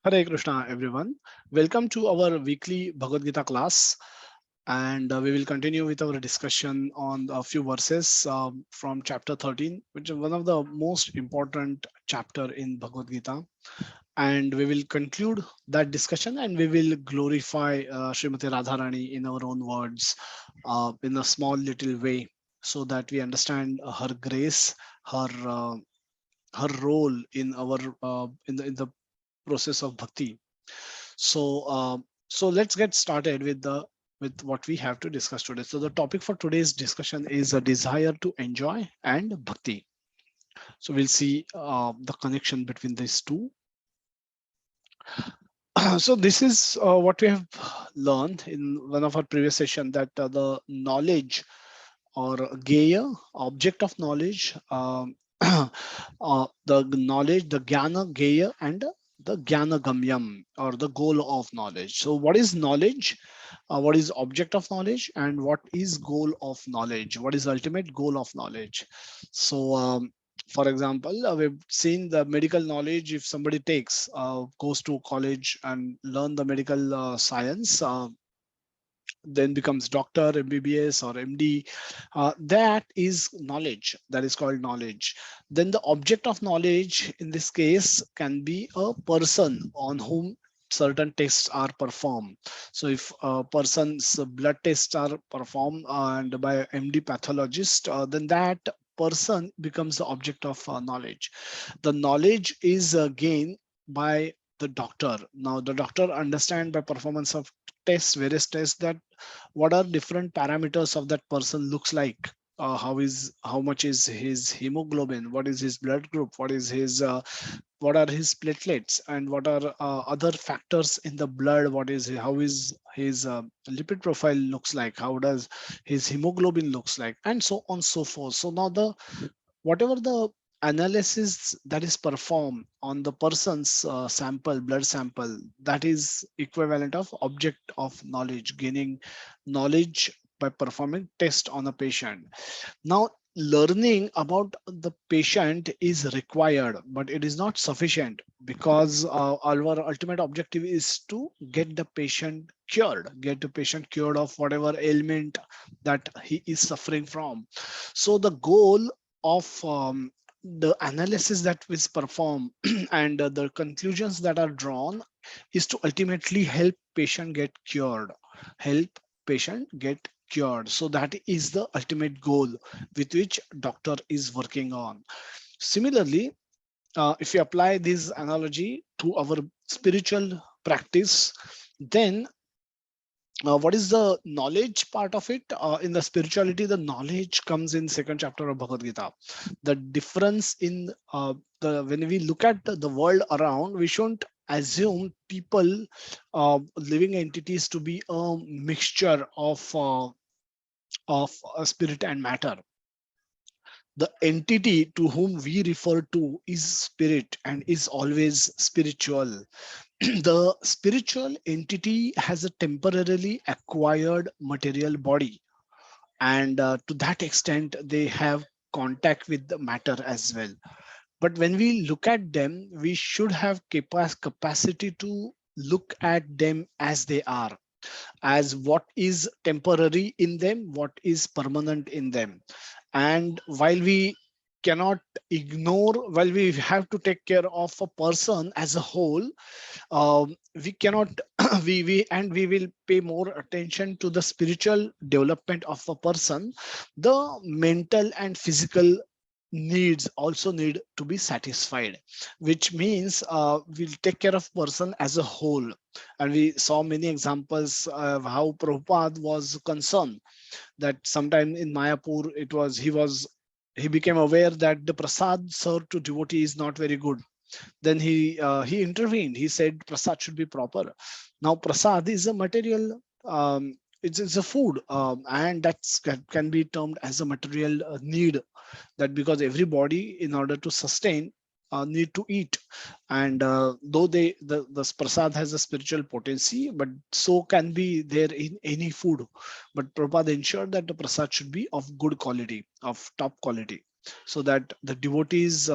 Hare Krishna, everyone. Welcome to our weekly Bhagavad Gita class. And we will continue with our discussion on a few verses from chapter 13, which is one of the most important chapter in Bhagavad Gita. And we will conclude that discussion and we will glorify Srimati Radharani in our own words in a small little way so that we understand her grace, her her role in our in the process of bhakti. So let's get started with what we have to discuss today. So the topic for today's discussion is a desire to enjoy and bhakti. So we'll see the connection between these two. So this is what we have learned in one of our previous session, that the knowledge or Geya, object of knowledge, the knowledge, the Jnana, Geya, and the Jnana Gamyam, or the goal of knowledge. So what is knowledge? What is object of knowledge? And what is goal of knowledge? What is ultimate goal of knowledge? So for example, we've seen the medical knowledge. If somebody goes to college and learn the medical science, then becomes doctor, MBBS or MD. That is knowledge. That is called knowledge. Then the object of knowledge in this case can be a person on whom certain tests are performed. So if a person's blood tests are performed and by MD pathologist, then that person becomes the object of knowledge. The knowledge is gained by the doctor. Now the doctor understand by performance of tests, various tests, that what are different parameters of that person looks like. How much is his hemoglobin, what is his blood group, what are his platelets, and what are other factors in the blood, how is his lipid profile looks like, how does his hemoglobin looks like, and so on so forth. So now the whatever the analysis that is performed on the person's blood sample, that is equivalent of object of knowledge, gaining knowledge by performing test on a patient. Now learning about the patient is required, but it is not sufficient, because our ultimate objective is to get the patient cured of whatever ailment that he is suffering from. So the goal of the analysis that is performed and the conclusions that are drawn is to ultimately help patient get cured. So that is the ultimate goal with which doctor is working on. Similarly, if you apply this analogy to our spiritual practice, then what is the knowledge part of it? In the spirituality, the knowledge comes in second chapter of Bhagavad Gita. The difference in the when we look at the world around, we shouldn't assume people, living entities, to be a mixture of spirit and matter. The entity to whom we refer to is spirit and is always spiritual. The spiritual entity has a temporarily acquired material body, and to that extent they have contact with the matter as well. But when we look at them, we should have capacity to look at them as they are, as what is temporary in them, what is permanent in them. And while we have to take care of a person as a whole, we cannot we will pay more attention to the spiritual development of a person. The mental and physical needs also need to be satisfied, which means we'll take care of person as a whole. And we saw many examples of how Prabhupada was concerned that sometime in Mayapur, he became aware that the prasad served to devotee is not very good. Then he intervened. He said prasad should be proper. Now prasad is a material, it's a food, and that can be termed as a material need, that because everybody, in order to sustain, need to eat. And though the prasad has a spiritual potency, but so can be there in any food. But Prabhupada ensured that the prasad should be of good quality, of top quality, so that the devotees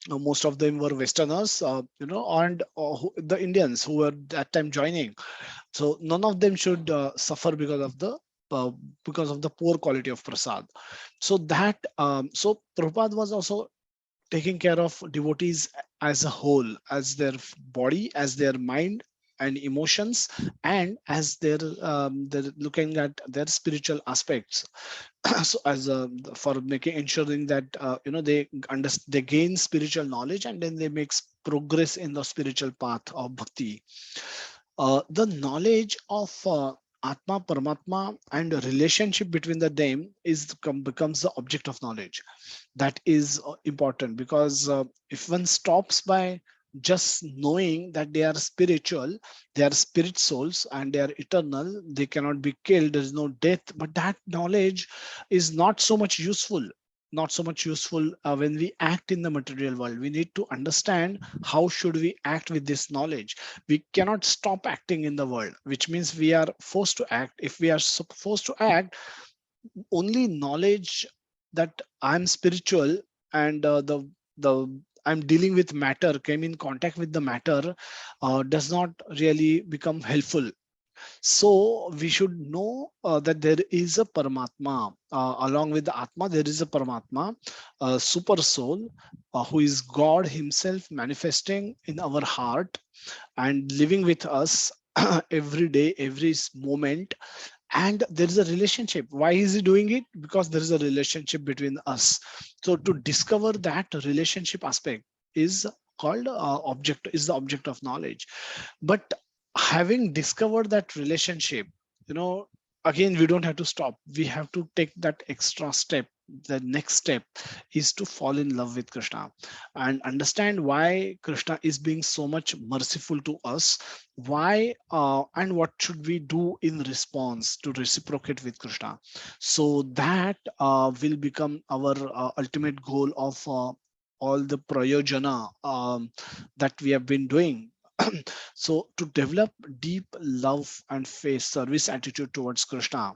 Most of them were Westerners, and the Indians who were that time joining. So none of them should suffer uh, because of the poor quality of prasad. So Prabhupada was also taking care of devotees as a whole, as their body, as their mind and emotions, and as they're looking at their spiritual aspects. So as for making ensuring that they understand, they gain spiritual knowledge, and then they make progress in the spiritual path of bhakti. The knowledge of Atma, Paramatma, and the relationship between the them becomes the object of knowledge. That is important, because if one stops by just knowing that they are spiritual, they are spirit souls and they are eternal, they cannot be killed, there is no death, but that knowledge is not so much useful. Not so much useful when we act in the material world. We need to understand how should we act with this knowledge. We cannot stop acting in the world, which means we are forced to act. If we are forced to act, only knowledge that I'm spiritual and the I'm dealing with matter, came in contact with the matter, does not really become helpful. So we should know that there is a Paramatma. Along with the Atma, there is a Paramatma, a super soul, who is God Himself manifesting in our heart and living with us every day, every moment. And there is a relationship. Why is He doing it? Because there is a relationship between us. So to discover that relationship aspect is called object, is the object of knowledge. But having discovered that relationship, you know again, we don't have to stop. We have to take that extra step. The next step is to fall in love with Krishna and understand why Krishna is being so much merciful to us. Why and what should we do in response to reciprocate with Krishna. So that will become our ultimate goal of all the prayojana that we have been doing. So to develop deep love and faith service attitude towards Krishna,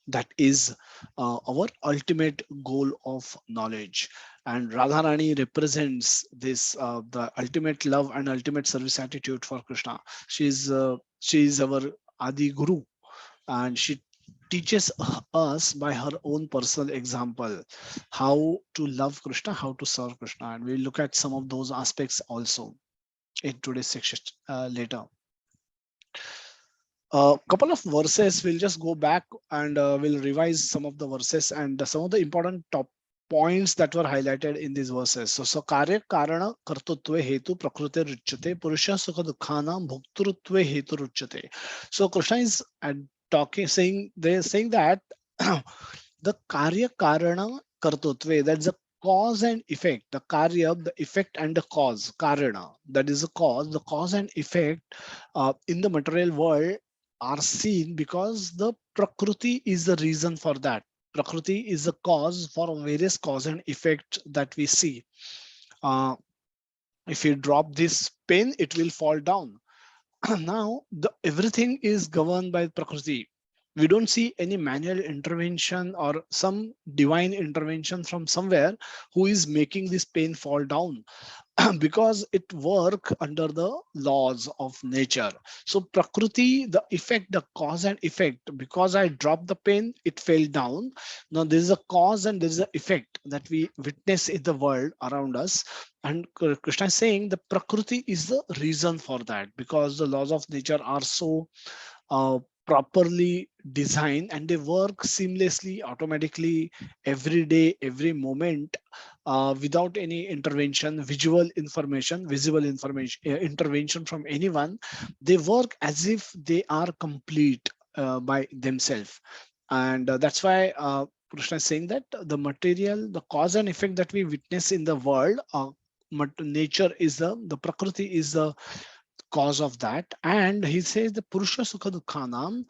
that is our ultimate goal of knowledge. And Radharani represents this, the ultimate love and ultimate service attitude for Krishna. She is our Adi Guru, and she teaches us by her own personal example how to love Krishna, how to serve Krishna. And we'll look at some of those aspects also in today's section later. A couple of verses, we'll just go back and we'll revise some of the verses and some of the important top points that were highlighted in these verses. So karya karana kartutve hetu prakrute ruchyate purusha sukha dukkhana bhuktrutve hetu ruchyate. So Krishna is talking, saying, they're saying that the karya karana kartutve, that's the cause and effect. The karya, the effect, and the cause, karana, that is the cause and effect in the material world are seen because the prakriti is the reason for that. Prakriti is the cause for various cause and effect that we see. uh, if you drop this pen, it will fall down. Now everything is governed by prakriti. We don't see any manual intervention or some divine intervention from somewhere who is making this pen fall down. Because it work under the laws of nature. So prakriti, the effect, the cause and effect, because I dropped the pen, it fell down. Now there is a cause and there is an effect that we witness in the world around us. And Krishna is saying the prakriti is the reason for that, because the laws of nature are so uh, properly designed and they work seamlessly, automatically, every day, every moment, without any intervention, visible information, intervention from anyone. They work as if they are complete by themselves. And that's why Krishna is saying that the material, the cause and effect that we witness in the world, nature is the prakriti is the cause of that. And he says the Purusha Sukha Dukhanam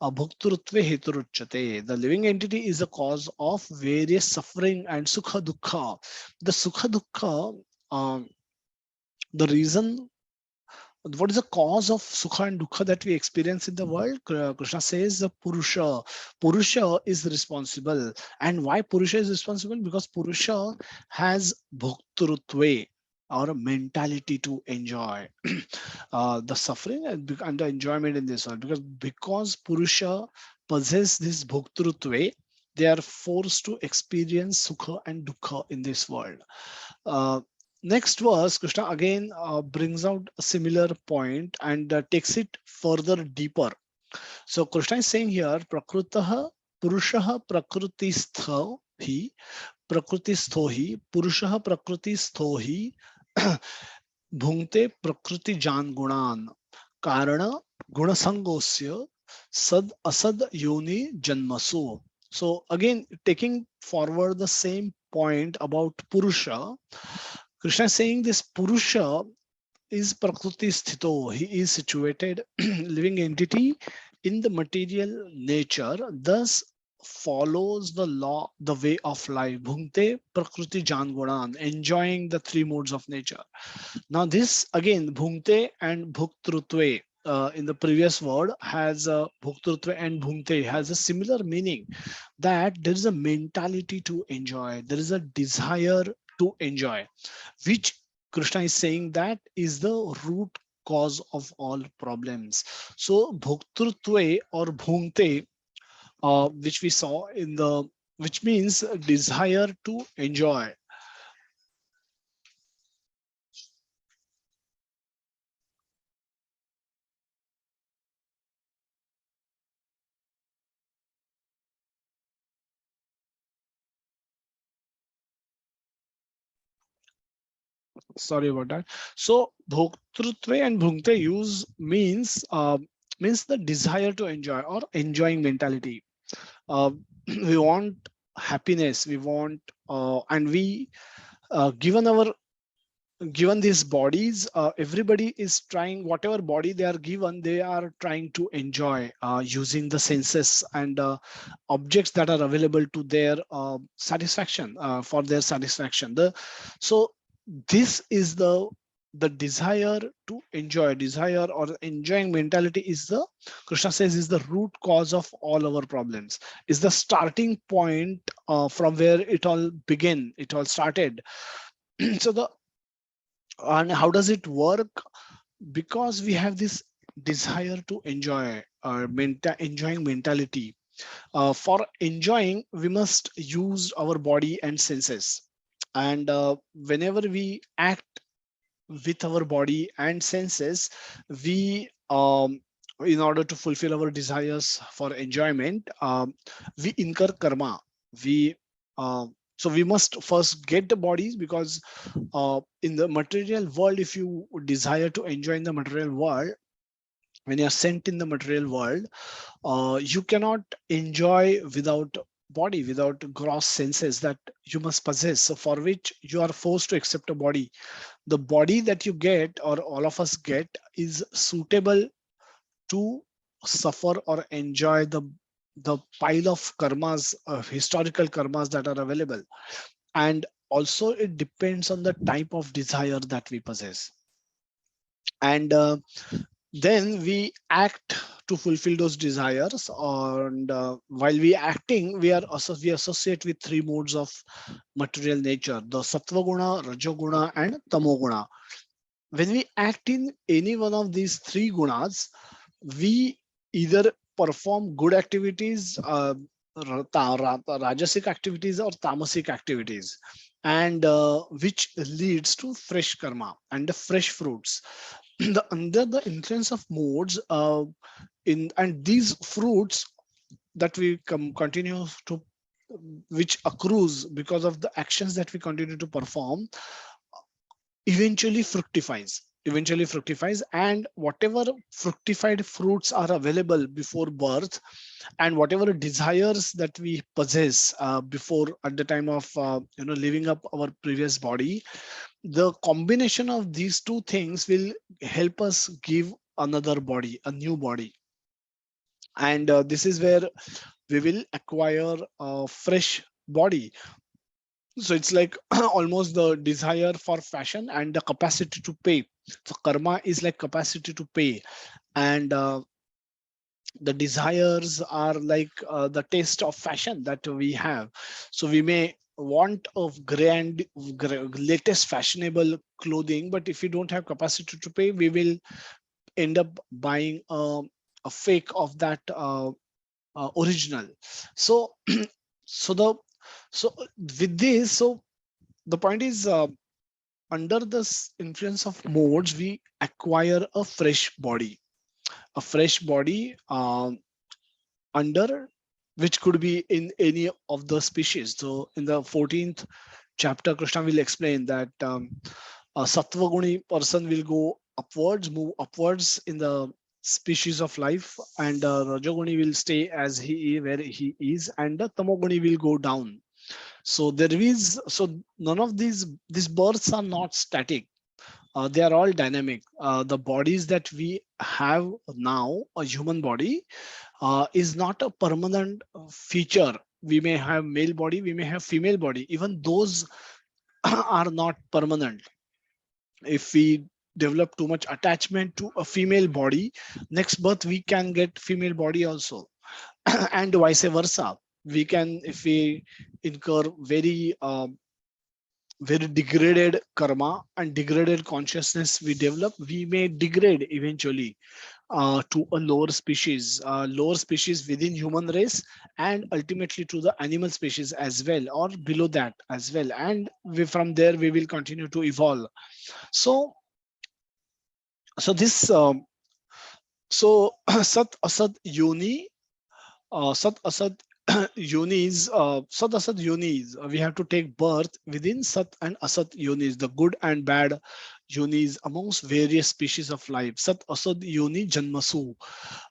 Bhukturutve Heturuchate. The living entity is the cause of various suffering and Sukha Dukha. The Sukha Dukha, the reason what is the cause of sukha and dukkha that we experience in the world? Krishna says the Purusha. Purusha is responsible. And why Purusha is responsible? Because Purusha has bhuktrutve, or a mentality to enjoy the suffering and the enjoyment in this world. Because Purusha possess this bhuktrutve, they are forced to experience sukha and dukkha in this world. Uh, Next verse, Krishna again brings out a similar point and takes it further deeper. So Krishna is saying here, Prakrutaha Purushaha Prakrutistho hi Prakrutistho hi Purushaha Prakrutistho hi Bhungte Prakriti Jan Gunan Karana Gunasangosya Sad Asad Yoni Janmasu. So again, taking forward the same point about Purusha, Krishna is saying this Purusha is Prakriti Sthito. He is situated, living entity in the material nature, thus follows the law, the way of life. Bhungte Prakriti Jangunan, enjoying the three modes of nature. Now, this again, Bhungte and Bhuktrutve. In the previous word has bhuktrutve and bhungte has a similar meaning, that there is a mentality to enjoy, there is a desire to enjoy, which Krishna is saying that is the root cause of all problems. So bhuktrutve or bhungte, which we saw in the, which means desire to enjoy. Sorry about that. So bhoktrutve and bhungte use means the desire to enjoy or enjoying mentality. Uh, we want happiness. We want and we given these bodies, everybody is trying, whatever body they are given, they are trying to enjoy using the senses and objects that are available to their satisfaction, for their satisfaction. So this is the desire to enjoy, desire or enjoying mentality is the, Krishna says, is the root cause of all our problems, is the starting point from where it all began, it all started. So the, and how does it work? Because we have this desire to enjoy, enjoying mentality. For enjoying, we must use our body and senses. And whenever we act with our body and senses, we in order to fulfill our desires for enjoyment, we incur karma. We so we must first get the bodies, because in the material world, if you desire to enjoy in the material world, when you are sent in the material world, you cannot enjoy without body, without gross senses that you must possess, so for which you are forced to accept a body. The body that you get, or all of us get, is suitable to suffer or enjoy the pile of karmas, historical karmas that are available. And also it depends on the type of desire that we possess. And then we act to fulfill those desires. And while we acting, we associate with three modes of material nature: the sattva guna, rajoguna, and tamoguna. When we act in any one of these three gunas, we either perform good activities, rajasic activities, or tamasic activities, and which leads to fresh karma and the fresh fruits. Under the influence of modes, in and these fruits that we continue to, which accrues because of the actions that we continue to perform, eventually fructifies, and whatever fructified fruits are available before birth, and whatever desires that we possess before, at the time of living up our previous body, the combination of these two things will help us give another body, a new body. And this is where we will acquire a fresh body. So it's like almost the desire for fashion and the capacity to pay. So karma is like capacity to pay, and the desires are like the taste of fashion that we have. So we may want of latest fashionable clothing, but if we don't have capacity to pay, we will end up buying a fake of that original. So so the so with this, so the point is, under this influence of modes, we acquire a fresh body, a fresh body, under which could be in any of the species. So in the 14th chapter, Krishna will explain that a sattva guni person will go upwards, move upwards in the species of life, and rajoguni will stay as he is, where he is, and the tamoguni will go down. So there is, so none of these births are not static. They are all dynamic. The bodies that we have now, a human body, is not a permanent feature. We may have male body, we may have female body. Even those are not permanent. If we develop too much attachment to a female body, next birth we can get female body also, and vice versa. We can, if we incur very degraded karma and degraded consciousness we develop, we may degrade eventually to a lower species within human race, and ultimately to the animal species as well, or below that as well. And from there we will continue to evolve. So this so sat asat yoni, sat asat yonis, sat asat yonis, we have to take birth within sat and asat yonis, the good and bad yonis amongst various species of life. Sat asad yoni janmasu,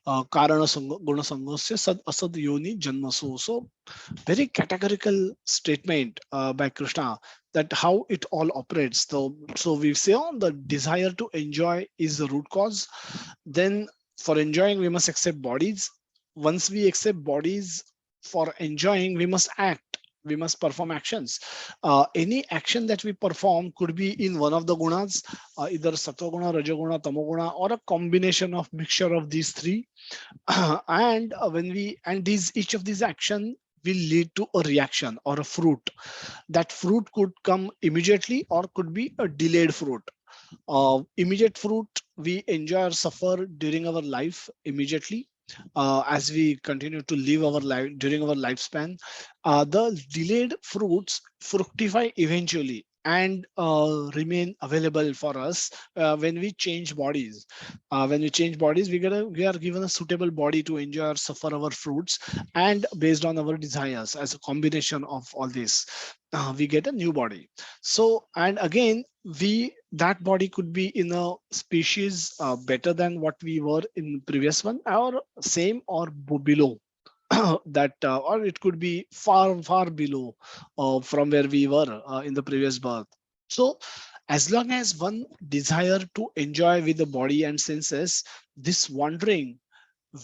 karana guna sangasya sad asad yoni janmasu. So very categorical statement by Krishna, that how it all operates. So we say, on the desire to enjoy is the root cause. Then for enjoying we must accept bodies. Once we accept bodies, for enjoying we must act, we must perform actions. Any action that we perform could be in one of the gunas, either sattva rajoguna, tamoguna, or a combination of mixture of these three. And when we, and these, each of these action will lead to a reaction or a fruit. That fruit could come immediately or could be a delayed fruit. Immediate fruit we enjoy or suffer during our life immediately, as we continue to live our life during our lifespan. The delayed fruits fructify eventually and remain available for us when we change bodies. When we change bodies, we are given a suitable body to enjoy or suffer our fruits, and based on our desires, as a combination of all this, we get a new body. So, and again, we, that body could be in a species better than what we were in previous one, or same, or below that, or it could be far below from where we were in the previous birth. So as long as one desire to enjoy with the body and senses, this wandering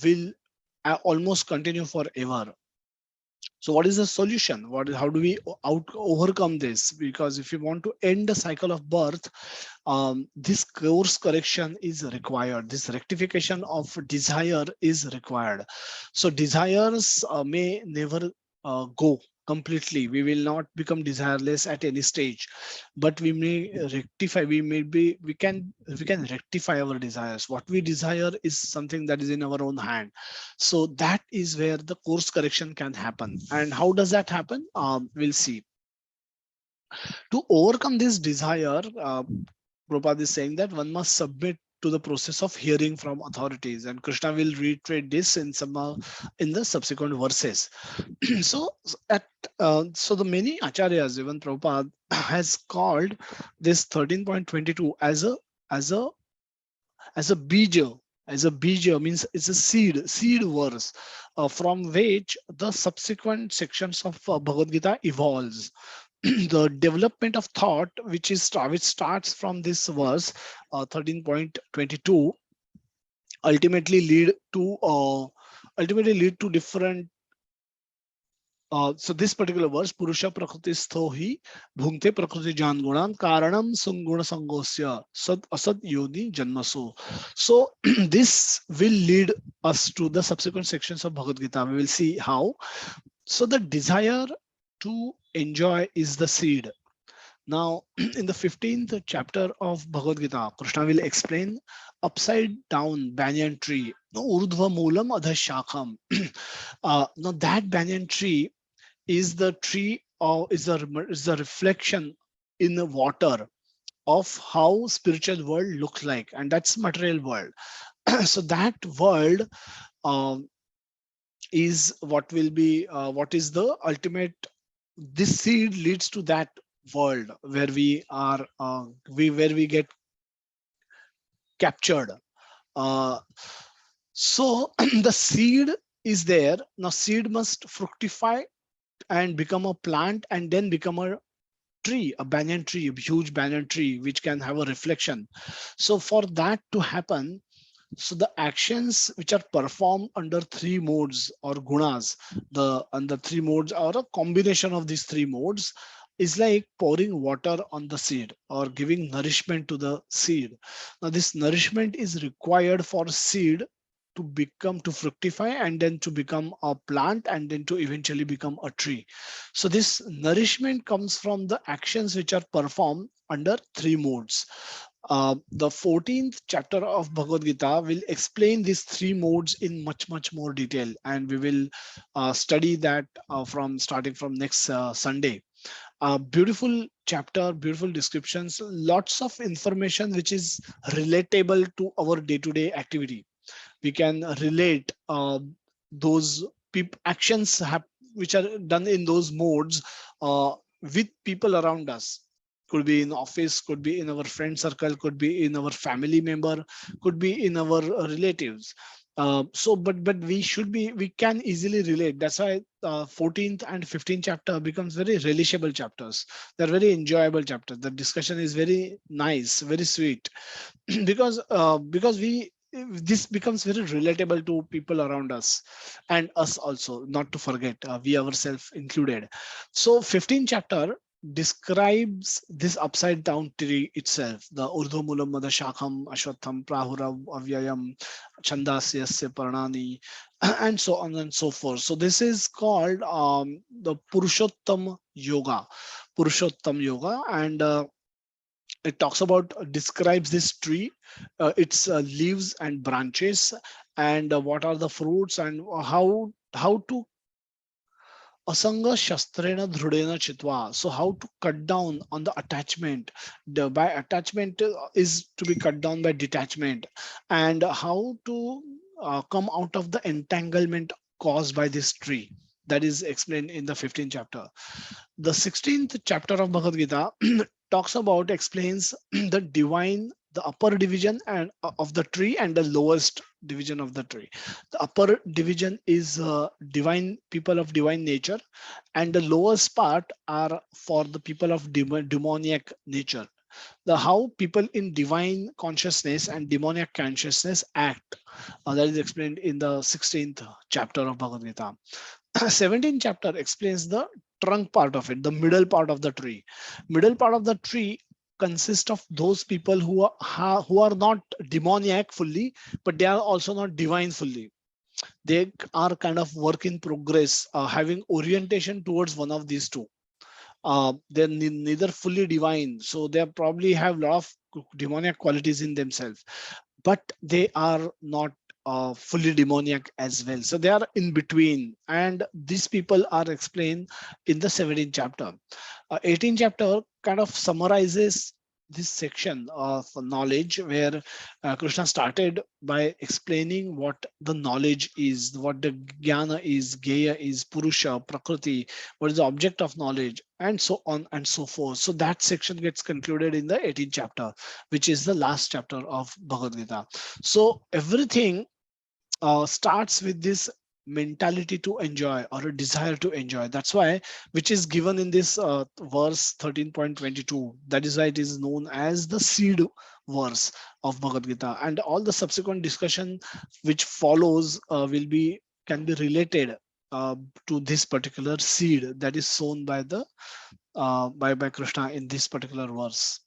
will almost continue forever. So what is the solution? How do we overcome this? Because if you want to end the cycle of birth, this course correction is required. This rectification of desire is required. So desires may never go completely. We will not become desireless at any stage, but we may rectify. We can rectify our desires. What we desire is something that is in our own hand. So that is where the course correction can happen. And how does that happen? We'll see. To overcome this desire, Prabhupada is saying that one must submit to the process of hearing from authorities, and Krishna will reiterate this in some in the subsequent verses. So so the many acharyas, even Prabhupada, has called this 13.22 as a as a bija. As a bija means it's a seed verse, from which the subsequent sections of Bhagavad Gita evolves. The development of thought, which starts from this verse 13.22, ultimately lead to ultimately lead to different So this particular verse, Purusha Prakriti Sthohi Bhungte Prakriti Jan Gunan Karanam Sunguna Sangosya Sad Asad Yoni Janmaso. So this will lead us to the subsequent sections of Bhagavad Gita. We will see how. So the desire to enjoy is the seed. Now, in the 15th chapter of Bhagavad Gita, Krishna will explain upside down banyan tree. No, Urdhva Moolam Adha Shakham. Now, that banyan tree is the tree or is the reflection in the water of how spiritual world looks like, and that's material world. So that world um, is what will be what is the ultimate. This seed leads to that world where we are where we get captured. Uh, so the seed is there. Now seed must fructify and become a plant and then become a tree, a banyan tree, a huge banyan tree, which can have a reflection. So for that to happen, so the actions which are performed under three modes or gunas, the and the three modes are a combination of these three modes, is like pouring water on the seed or giving nourishment to the seed. Now this nourishment is required for seed to become to fructify and then to become a plant and then to eventually become a tree. So this nourishment comes from the actions which are performed under three modes. The 14th chapter of Bhagavad Gita will explain these three modes in much more detail, and we will study that from starting from next Sunday. Beautiful chapter, beautiful descriptions, lots of information which is relatable to our day-to-day activity. We can relate those actions which are done in those modes with people around us. Could be in office, could be in our friend circle, could be in our family member, could be in our relatives. But we can easily relate. That's why 14th and 15th chapter becomes very relishable chapters. They're very enjoyable chapters. The discussion is very nice, very sweet. Because we this becomes very relatable to people around us and us also, not to forget, we ourselves included. So 15th chapter describes this upside down tree itself, the urdhumulam mada shakham ashwatham prahuram avyayam chandasyasya parnani, and so on and so forth. So this is called the purushottam yoga, and it talks about describes this tree, its leaves and branches, and what are the fruits, and how to asanga shastrena dhrudena chitva. So how to cut down on the attachment. By attachment is to be cut down by detachment, and how to come out of the entanglement caused by this tree. That is explained in the 15th chapter. The 16th chapter of Bhagavad Gita talks about, explains the divine, the upper division and of the tree and the lowest division of the tree. The upper division is divine, people of divine nature, and the lowest part are for the people of demoniac nature. The how people in divine consciousness and demoniac consciousness act, that is explained in the 16th chapter of Bhagavad Gita. 17th chapter explains the trunk part of it, the middle part of the tree. Middle part of the tree consists of those people who are not demoniac fully, but they are also not divine fully. They are kind of work in progress, having orientation towards one of these two. They're neither fully divine, so they probably have a lot of demoniac qualities in themselves, but they are not fully demoniac as well. So they are in between, and these people are explained in the 17th chapter. 18th chapter kind of summarizes this section of knowledge, where Krishna started by explaining what the knowledge is, what the jnana is, geya is, purusha, prakriti, what is the object of knowledge, and so on and so forth. So that section gets concluded in the 18th chapter, which is the last chapter of Bhagavad Gita. So everything starts with this mentality to enjoy or a desire to enjoy. That's why, which is given in this verse 13.22. That is why it is known as the seed verse of Bhagavad Gita, and all the subsequent discussion which follows will be can be related uh, to this particular seed that is sown by the by Krishna in this particular verse.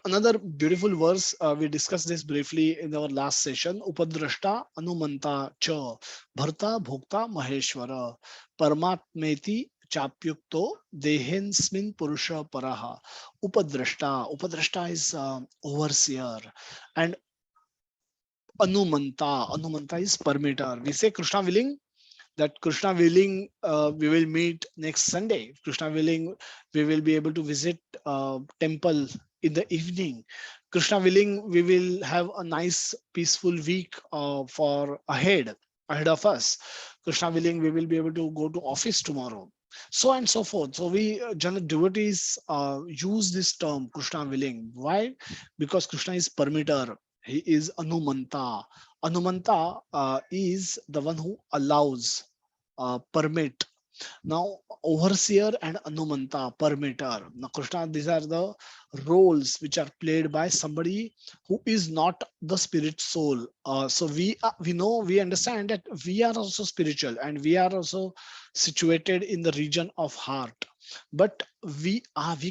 Another beautiful verse, we discussed this briefly in our last session. Upadrashta Anumanta Cha Bharta Bhokta Maheshwara Paramatmeti Chapyukto Dehensmin Purusha Paraha. Upadrashta is overseer, and Anumanta is permitter. We say Krishna willing, that Krishna willing, we will meet next Sunday. Krishna willing, we will be able to visit temple in the evening. Krishna willing, we will have a nice peaceful week for ahead of us. Krishna willing, we will be able to go to office tomorrow. So and so forth. So we general devotees use this term Krishna willing. Why? Because Krishna is permitter. He is Anumanta. Anumanta is the one who allows, permit. Now, overseer and Anumanta, permitter. Now, Krishna, these are the roles which are played by somebody who is not the spirit soul. So we know, we understand that we are also spiritual and we are also situated in the region of heart. But we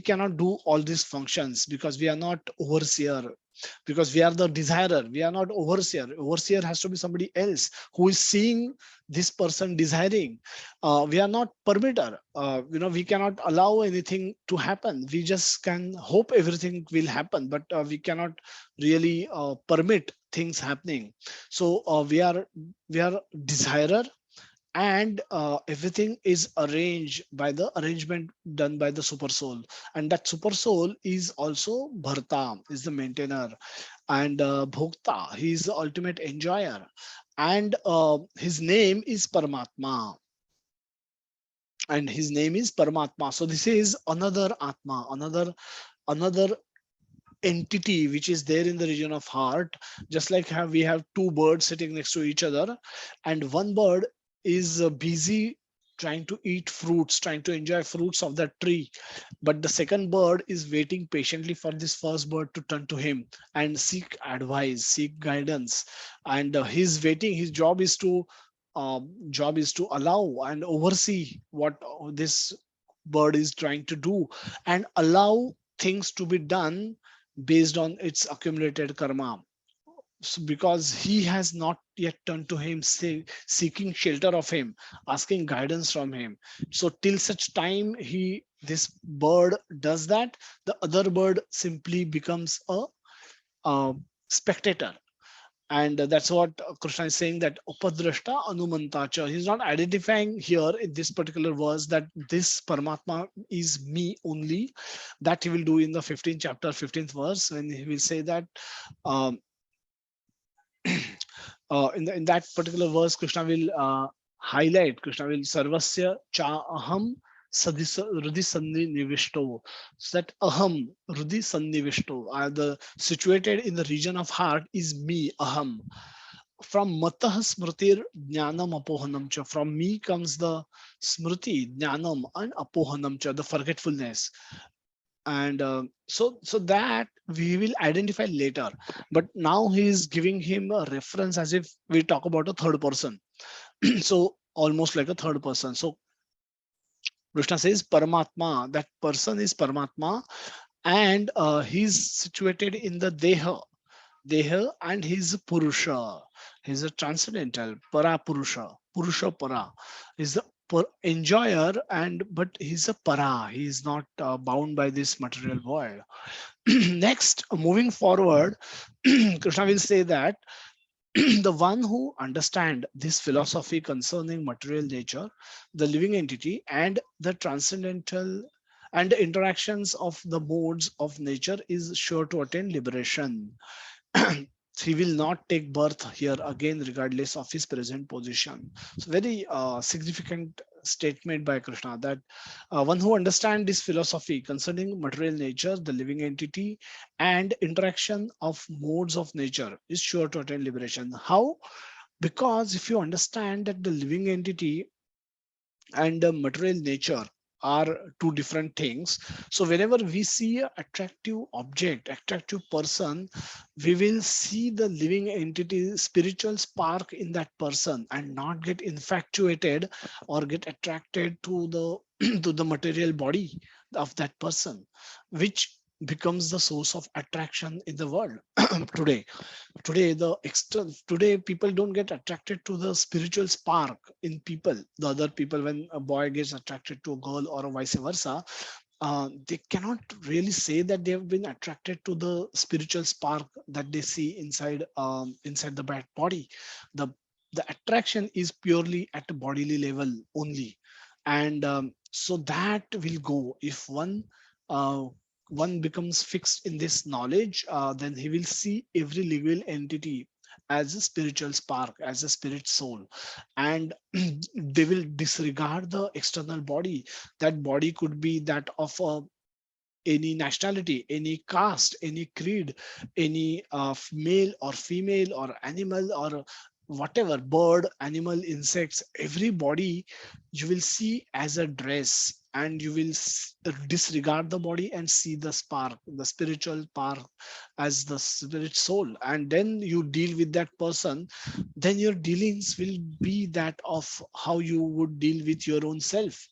cannot do all these functions because we are not overseer, because we are the desirer. We are not overseer. Overseer has to be somebody else who is seeing this person desiring. We are not permitter. We cannot allow anything to happen. We just can hope everything will happen, but we cannot really permit things happening. So we are desirer, and everything is arranged by the arrangement done by the super soul, and that super soul is also bharta, is the maintainer, and bhokta, he is the ultimate enjoyer, and his name is Paramatma, and his name is Paramatma. So this is another atma, another entity which is there in the region of heart. Just like how we have two birds sitting next to each other, and one bird is busy trying to eat fruits, trying to enjoy fruits of that tree, but the second bird is waiting patiently for this first bird to turn to him and seek advice, seek guidance. And he's waiting. His job is to allow and oversee what this bird is trying to do, and allow things to be done based on its accumulated karma. So because he has not yet turned to him, seeking shelter of him, asking guidance from him. So till such time this bird does that, the other bird simply becomes a spectator. And that's what Krishna is saying, that upadrashta anumantacha. He's not identifying here in this particular verse that this Paramatma is me only. That he will do in the 15th chapter, 15th verse, when he will say that um, in that particular verse, Krishna will highlight, Krishna will sarvasya cha aham rudhi sannivishto. So that aham rudhi sannivishto, the situated in the region of heart is me, aham. From matah smritir jnanam apohanam cha. From me comes the smriti, jnanam, and apohanam cha, the forgetfulness. And so that we will identify later, but now he is giving him a reference as if we talk about a third person. So almost like a third person. So Krishna says Paramatma, that person is Paramatma, and he's situated in the Deha, and he's Purusha. He's a transcendental Para Purusha. Purusha Para is the enjoyer, and but he's a Para. He is not bound by this material world. Next, moving forward, Krishna will say that the one who understand this philosophy concerning material nature, the living entity, and the transcendental and the interactions of the modes of nature is sure to attain liberation. He will not take birth here again regardless of his present position. So very significant statement by Krishna, that one who understands this philosophy concerning material nature, the living entity, and interaction of modes of nature is sure to attain liberation. How? Because if you understand that the living entity and the material nature are two different things. So whenever we see a attractive object, attractive person, we will see the living entity, spiritual spark in that person, and not get infatuated or get attracted to the to the material body of that person, which becomes the source of attraction in the world today. Today people don't get attracted to the spiritual spark in people, the other people. When a boy gets attracted to a girl or vice versa, they cannot really say that they have been attracted to the spiritual spark that they see inside the bad body. The the attraction is purely at a bodily level only. And so that will go if uh, one becomes fixed in this knowledge. Then he will see every legal entity as a spiritual spark, as a spirit soul. And they will disregard the external body. That body could be that of any nationality, any caste, any creed, any male or female or animal or whatever, bird, animal, insects, everybody you will see as a dress, and you will disregard the body and see the spark, the spiritual spark, as the spirit soul. And then you deal with that person. Then your dealings will be that of how you would deal with your own self.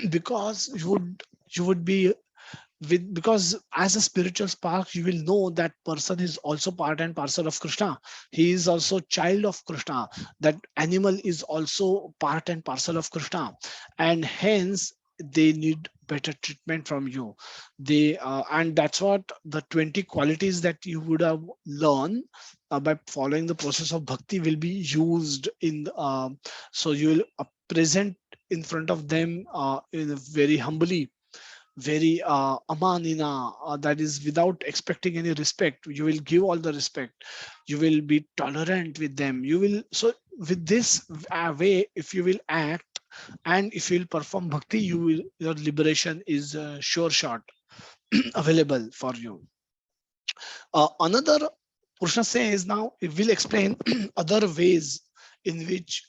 Because you would be with, because as a spiritual spark you will know that person is also part and parcel of Krishna. He is also child of Krishna. That animal is also part and parcel of Krishna, and hence they need better treatment from you. They and that's what the 20 qualities that you would have learned by following the process of bhakti will be used in so you will present in front of them in a very humbly, very amanina, that is without expecting any respect. You will give all the respect. You will be tolerant with them. You will, so with this way, if you will act and if you will perform bhakti, you will, your liberation is sure shot available for you. Another, Krishna says now it will explain other ways in which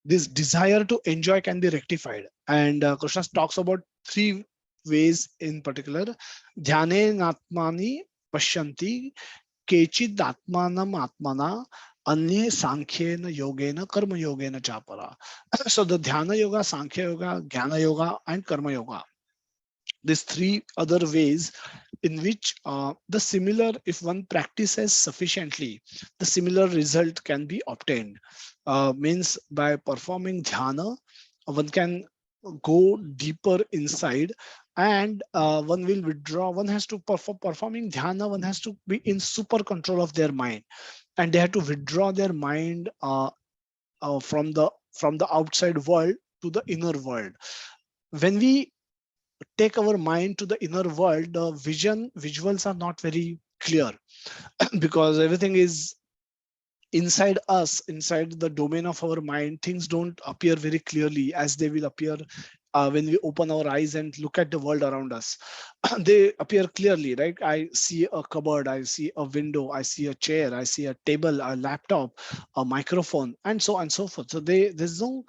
this desire to enjoy can be rectified. And Krishna talks about three ways in particular. Dhyane natmani pashyanti, kechid atmanam atmana, anye sankhya yogena karma yogena chapara. So the dhyana yoga, sankhya yoga, jnana yoga, and karma yoga, these three other ways in which the similar, if one practices sufficiently, the similar result can be obtained. Means by performing dhyana, one can go deeper inside, and one will withdraw. One has to performing dhyana, one has to be in super control of their mind, and they have to withdraw their mind from the outside world to the inner world. When we take our mind to the inner world, the visuals are not very clear because everything is inside us, inside the domain of our mind. Things don't appear very clearly as they will appear when we open our eyes and look at the world around us. They appear clearly, right? I see a cupboard, I see a window, I see a chair, I see a table, a laptop, a microphone, and so on and so forth. So there's no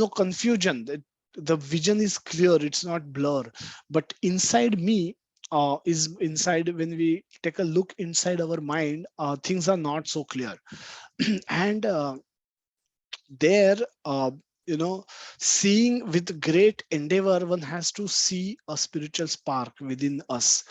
confusion. The vision is clear, it's not blur. But inside me, is inside, when we take a look inside our mind, things are not so clear. And there, you know seeing with great endeavor, one has to see a spiritual spark within us,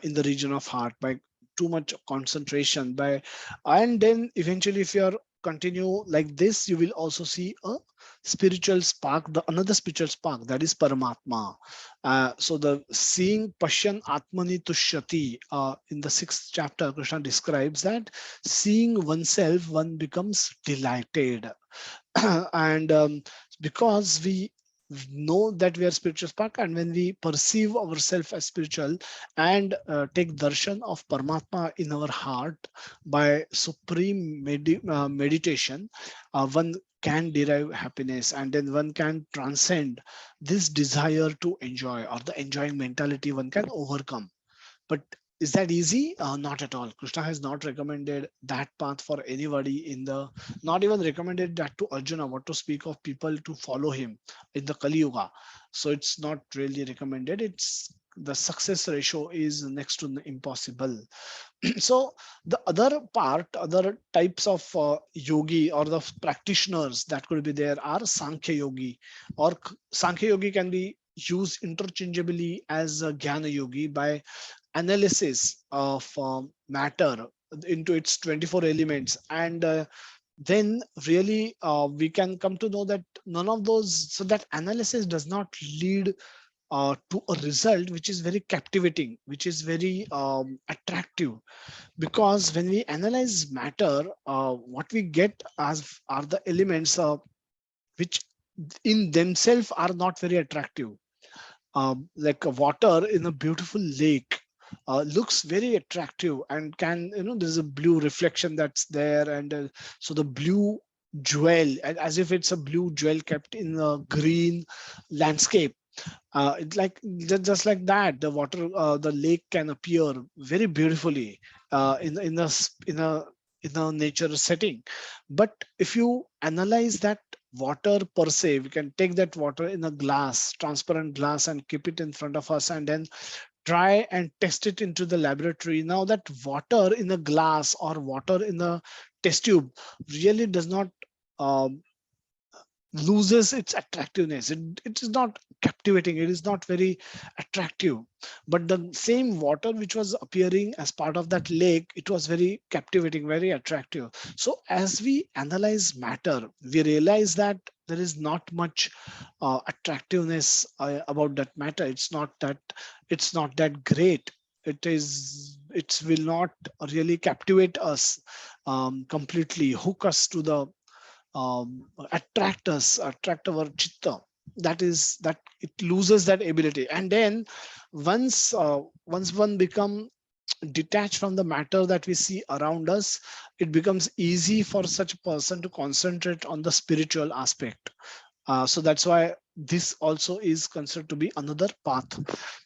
in the region of heart, by too much concentration. By And then eventually, if you are continue like this, you will also see a spiritual spark, the another spiritual spark, that is Paramatma. So the seeing Pashyan Atmani Tushyati, in the 6th chapter, Krishna describes that seeing oneself, one becomes delighted. And because we know that we are spiritual spark, and when we perceive ourselves as spiritual and take darshan of Paramatma in our heart by supreme meditation, one can derive happiness, and then one can transcend this desire to enjoy, or the enjoying mentality one can overcome. But Is that easy? Not at all. Krishna has not recommended that path for anybody in the, not even recommended that to Arjuna, what to speak of people to follow him in the Kali Yuga. So it's not really recommended. It's the success ratio is next to impossible. So the other part, other types of yogi or the practitioners that could be there are Sankhya yogi, or Sankhya yogi can be used interchangeably as a Jnana yogi by analysis of matter into its 24 elements, and then really we can come to know that none of those, so that analysis does not lead to a result which is very captivating, which is very attractive. Because when we analyze matter, what we get as are the elements which in themselves are not very attractive. Like a water in a beautiful lake looks very attractive and can, there's a blue reflection that's there, and so the blue jewel, as if it's a blue jewel kept in a green landscape. It's like just like that, the water, the lake can appear very beautifully in a nature setting. But if you analyze that water per se, we can take that water in a glass, transparent glass, and keep it in front of us, and then try and test it into the laboratory. Now that water in a glass or water in a test tube really does not um, loses its attractiveness. It is not captivating. It is not very attractive. But the same water which was appearing as part of that lake, it was very captivating, very attractive. So as we analyze matter, we realize that there is not much attractiveness about that matter. It's not that great. It will not really captivate us completely, hook us to the attract our chitta. That is that it loses that ability. And then once one become detached from the matter that we see around us, it becomes easy for such a person to concentrate on the spiritual aspect. So that's why this also is considered to be another path.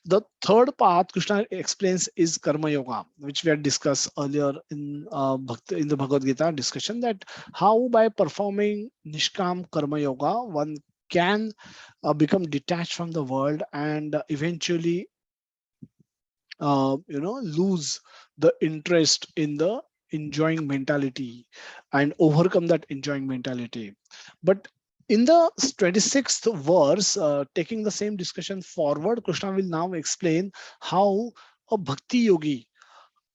The third path Krishna explains is karma yoga, which we had discussed earlier in the Bhagavad Gita discussion, that how by performing nishkam karma yoga one can become detached from the world and eventually lose the interest in the enjoying mentality and overcome that enjoying mentality. But in the 26th verse, taking the same discussion forward, Krishna will now explain how a bhakti yogi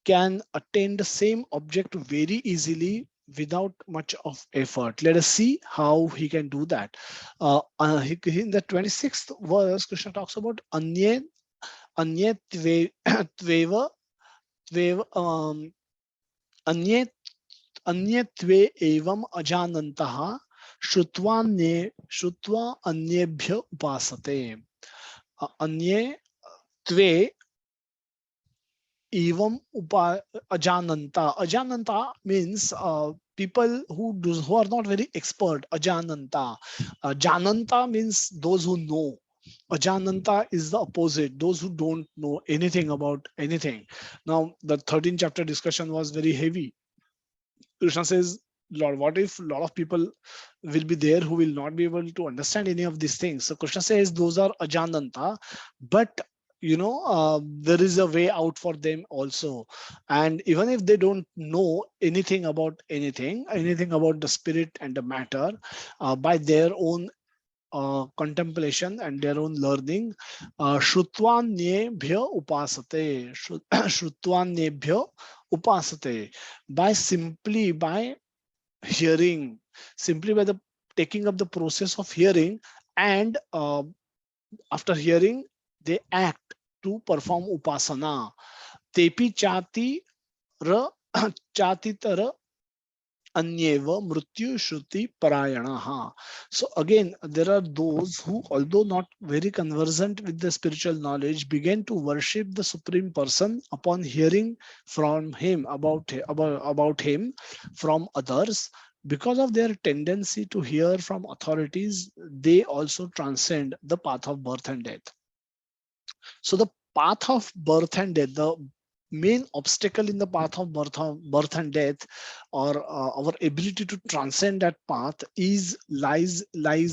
can attain the same object very easily without much of effort. Let us see how he can do that. In the 26th verse, Krishna talks about अन्ये त्वेव त्वेव अन्ये अन्यत्वे एवम् अजानन्तः श्रुत्वा अन्येभ्य उपासते. अन्ये त्वे evam ajananta. Ajananta means people who are not very expert. Ajananta. Jananta means those who know. Ajananta is the opposite, those who don't know anything about anything. Now the 13th chapter discussion was very heavy. Krishna says, Lord, what if a lot of people will be there who will not be able to understand any of these things? So Krishna says those are ajananta, but there is a way out for them also. And even if they don't know anything about anything about the spirit and the matter, by their own contemplation and their own learning, shrutvanebhya upasate, shrutvanebhya upasate, by hearing, simply by the taking up the process of hearing, and after hearing they act to perform upasana. Tepi chati ra chati tara anyeva mrityu shruti parayanaha. So again, there are those who, although not very conversant with the spiritual knowledge, begin to worship the supreme person upon hearing from him about him from others. Because of their tendency to hear from authorities, they also transcend the path of birth and death. So the path of birth and death, main obstacle in the path of birth and death, or our ability to transcend that path, is lies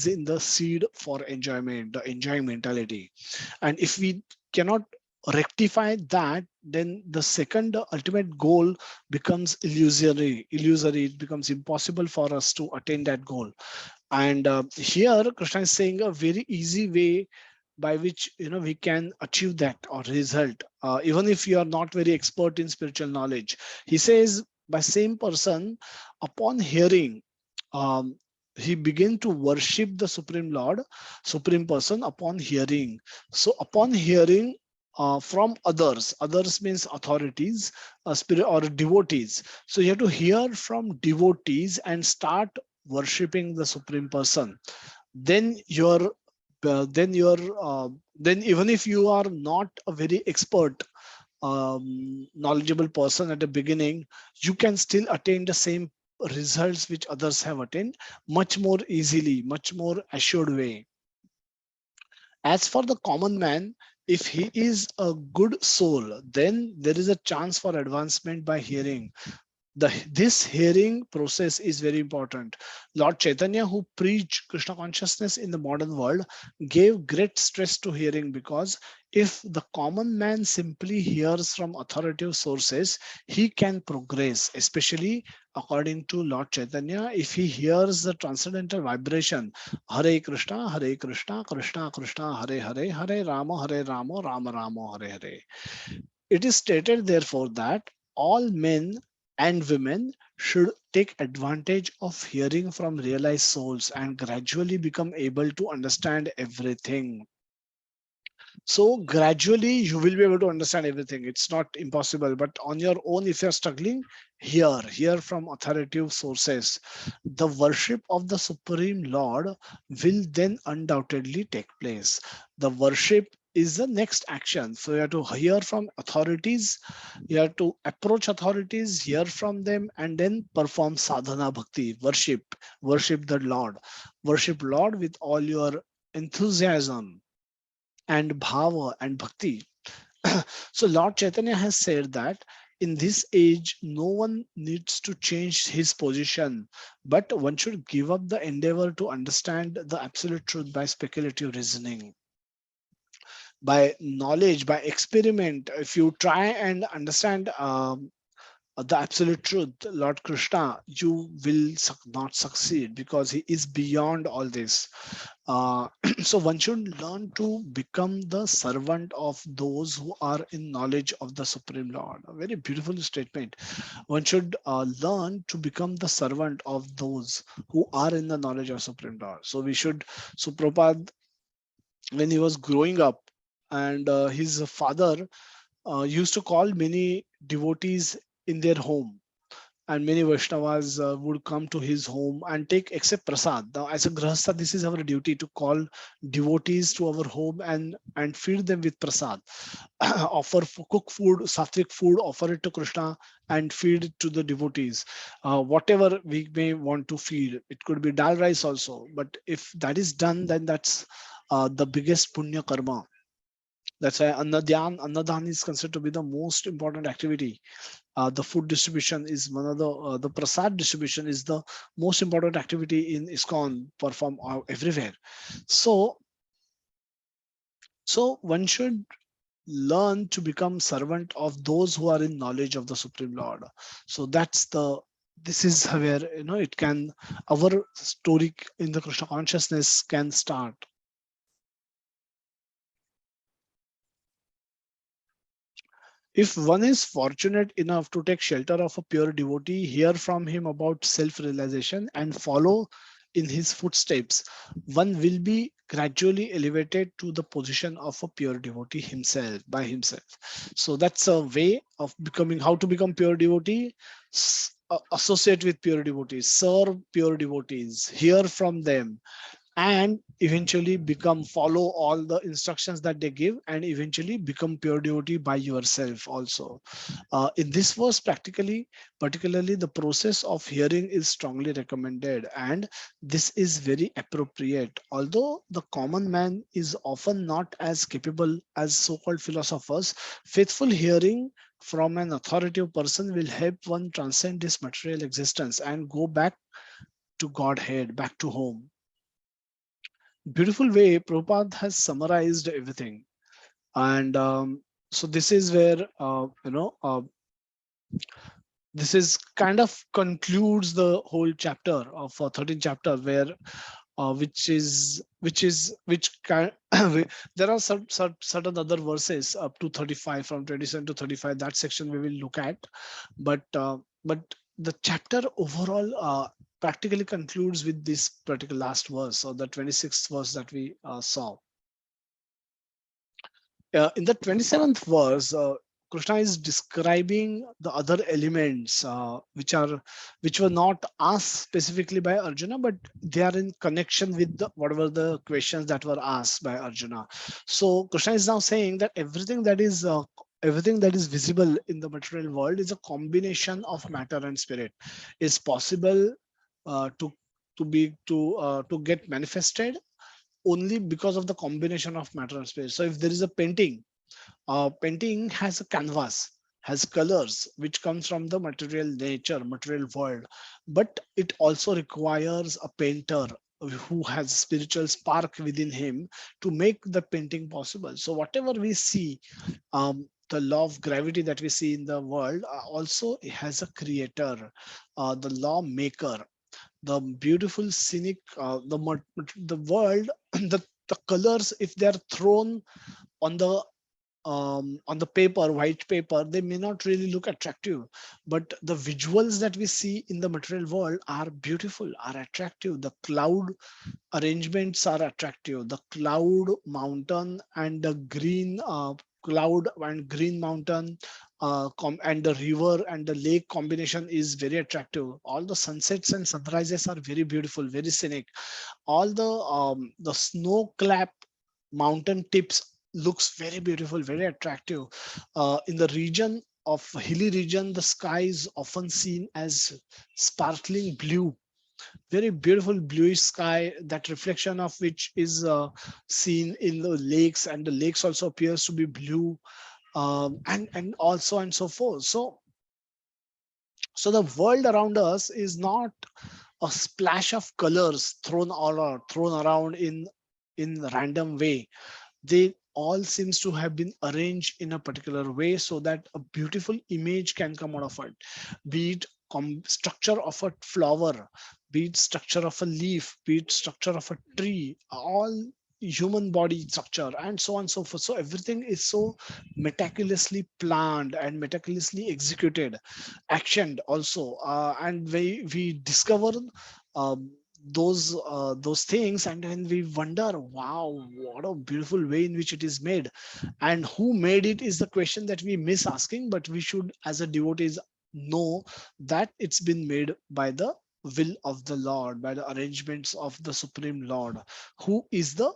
in the seed for enjoyment, the enjoying mentality. And if we cannot rectify that, then the second ultimate goal becomes illusory. It becomes impossible for us to attain that goal. And here Krishna is saying a very easy way by which, we can achieve that or result, even if you are not very expert in spiritual knowledge. He says, by same person, upon hearing, um, he began to worship the supreme lord, supreme person, upon hearing. So upon hearing from others means authorities, spirit or devotees. So you have to hear from devotees and start worshipping the supreme person. Then your then your then even if you are not a very expert, knowledgeable person at the beginning, you can still attain the same results which others have attained, much more easily, much more assured way. As for the common man, if he is a good soul, then there is a chance for advancement by hearing. This hearing process is very important. Lord Chaitanya, who preached Krishna consciousness in the modern world, gave great stress to hearing, because if the common man simply hears from authoritative sources, he can progress, especially according to Lord Chaitanya. If he hears the transcendental vibration, Hare Krishna, Hare Krishna, Krishna Krishna, Hare Hare, Hare Rama, Hare Rama, Rama Rama, Hare Hare. It is stated, therefore, that all men and women should take advantage of hearing from realized souls and gradually become able to understand everything. So gradually you will be able to understand everything. It's not impossible, but on your own, if you're struggling, hear from authoritative sources. The worship of the Supreme Lord will then undoubtedly take place. The worship is the next action. So you have to hear from authorities, you have to approach authorities, hear from them, and then perform sadhana bhakti, worship the Lord. Worship Lord with all your enthusiasm and bhava and bhakti. So Lord Chaitanya has said that in this age, no one needs to change his position, but one should give up the endeavor to understand the absolute truth by speculative reasoning, by knowledge, by experiment. If you try and understand the absolute truth, Lord Krishna, you will not succeed, because he is beyond all this. So one should learn to become the servant of those who are in knowledge of the Supreme Lord. A very beautiful statement. One should learn to become the servant of those who are in the knowledge of Supreme Lord. So we should, so Prabhupada, when he was growing up, and his father used to call many devotees in their home, and many Vaishnavas would come to his home and take except prasad. Now, as a grahastha, this is our duty to call devotees to our home and feed them with prasad. Offer cook food, sattvic food, offer it to Krishna and feed it to the devotees. Whatever we may want to feed, it could be dal rice also. But if that is done, then that's the biggest punya karma. That's why Annadan is considered to be the most important activity. The food distribution is one of the prasad distribution is the most important activity in ISKCON, performed everywhere. So one should learn to become servant of those who are in knowledge of the Supreme Lord. So this is where, it can, our story in the Krishna consciousness can start. If one is fortunate enough to take shelter of a pure devotee, hear from him about self-realization and follow in his footsteps, one will be gradually elevated to the position of a pure devotee himself, by himself. So that's a way of becoming. How to become pure devotee? Associate with pure devotees, serve pure devotees, hear from them, and eventually follow all the instructions that they give, and eventually become pure devotee by yourself also. In this verse, particularly the process of hearing is strongly recommended, and this is very appropriate. Although the common man is often not as capable as so-called philosophers, faithful hearing from an authoritative person will help one transcend this material existence and go back to Godhead, back to home. Beautiful way Prabhupada has summarized everything. And so this is where, this is kind of concludes the whole chapter of 13th chapter, where which kind there are certain other verses up to 35, from 27 to 35, that section we will look at. But the chapter overall practically concludes with this particular last verse, or the 26th verse that we saw. In the 27th verse, Krishna is describing the other elements, which were not asked specifically by Arjuna, but they are in connection with whatever the questions that were asked by Arjuna. So Krishna is now saying that everything that is visible in the material world is a combination of matter and spirit. Is possible to get manifested only because of the combination of matter and space. So if there is a painting, painting has a canvas, has colors which comes from the material nature, material world, but it also requires a painter who has spiritual spark within him to make the painting possible. So whatever we see, the law of gravity that we see in the world also has a creator, the law maker, the beautiful scenic, the world, the colors, if they are thrown on the paper, white paper, they may not really look attractive, but the visuals that we see in the material world are beautiful, are attractive. The cloud arrangements are attractive. The cloud mountain and the green cloud and green mountain, and the river and the lake combination is very attractive. All the sunsets and sunrises are very beautiful, very scenic. All the snow clap mountain tips looks very beautiful, very attractive. In the region of hilly region, the sky is often seen as sparkling blue, very beautiful bluish sky, that reflection of which is seen in the lakes, and the lakes also appears to be blue, and also and so forth. So the world around us is not a splash of colors thrown around in random way. They all seems to have been arranged in a particular way so that a beautiful image can come out of it, be it structure of a flower, be it structure of a leaf, be it structure of a tree, all human body structure, and so on and so forth. So everything is so meticulously planned and meticulously executed, actioned also, and we discover um, those things, and then we wonder, wow, what a beautiful way in which it is made. And who made it is the question that we miss asking, but we should as a devotees know that it's been made by the will of the Lord, by the arrangements of the Supreme Lord, who is the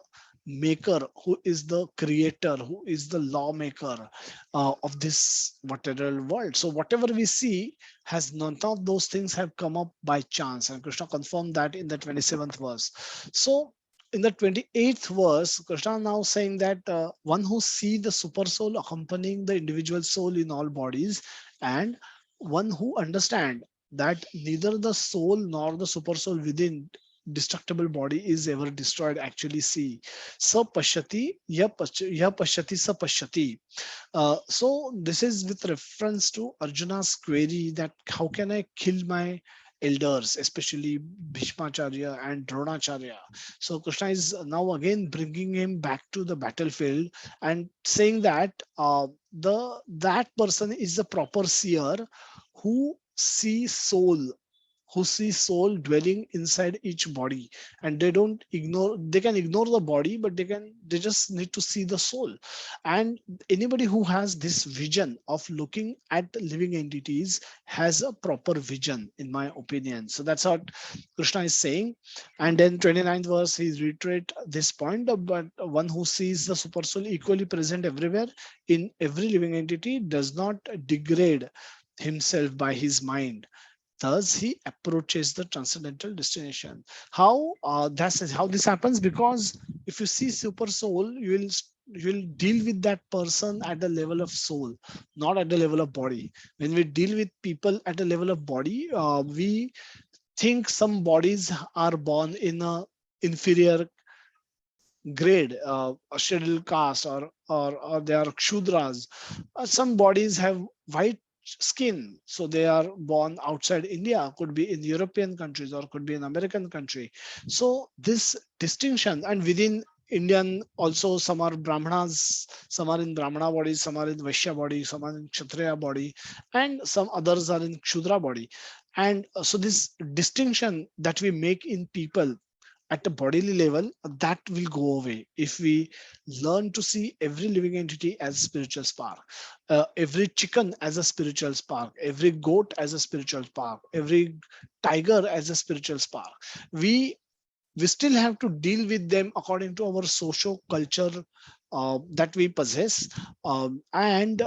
maker, who is the creator, who is the lawmaker of this material world. So whatever we see, has none of those things have come up by chance, and Krishna confirmed that in the 27th verse. So in the 28th verse, Krishna now saying that one who see the super soul accompanying the individual soul in all bodies, and one who understand that neither the soul nor the super soul within destructible body is ever destroyed, actually see sa pashyati, ya pashyati sa pashyati. So this is with reference to Arjuna's query that how can I kill my elders, especially Bhishmacharya and Dronacharya. So Krishna is now again bringing him back to the battlefield and saying that that person is the proper seer who sees soul dwelling inside each body, and they can ignore the body, but they just need to see the soul. And anybody who has this vision of looking at living entities has a proper vision, in my opinion. So that's what Krishna is saying. And then 29th verse, he reiterate this point, but one who sees the super soul equally present everywhere in every living entity does not degrade himself by his mind. Thus he approaches the transcendental destination. How this happens? Because if you see super soul, you will will deal with that person at the level of soul, not at the level of body. When we deal with people at the level of body, we think some bodies are born in a inferior grade, a scheduled caste, or they are kshudras. Some bodies have white skin, so they are born outside India, could be in European countries or could be in American country. So this distinction, and within Indian also, some are Brahmanas, some are in Brahmana body, some are in Vaishya body, some are in Kshatriya body, and some others are in Kshudra body. And so this distinction that we make in people at a bodily level, that will go away if we learn to see every living entity as a spiritual spark, every chicken as a spiritual spark, every goat as a spiritual spark, every tiger as a spiritual spark. We still have to deal with them according to our social culture that we possess, and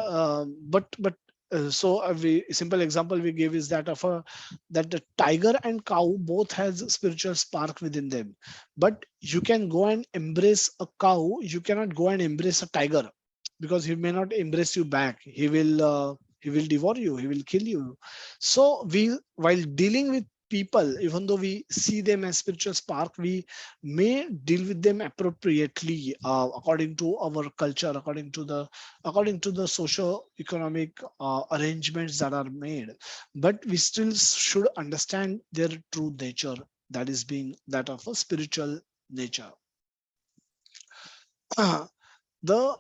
so we simple example we give is that of a that the tiger and cow both has spiritual spark within them, but you can go and embrace a cow, you cannot go and embrace a tiger, because he may not embrace you back. He will devour you, he will kill you. So we, while dealing with people, even though we see them as spiritual spark, we may deal with them appropriately, according to our culture, according to the socio economic arrangements that are made. But we still should understand their true nature, that is being that of a spiritual nature. The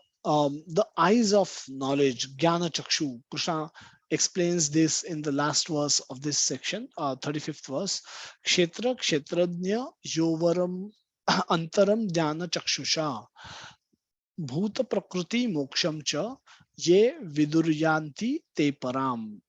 eyes of knowledge, jnana chakshu. Krishna explains this in the last verse of this section, 35th verse. Kshetra kshetrajna yovaram antaram jnana chakshusha bhuta prakriti moksham cha ye viduryanti te param.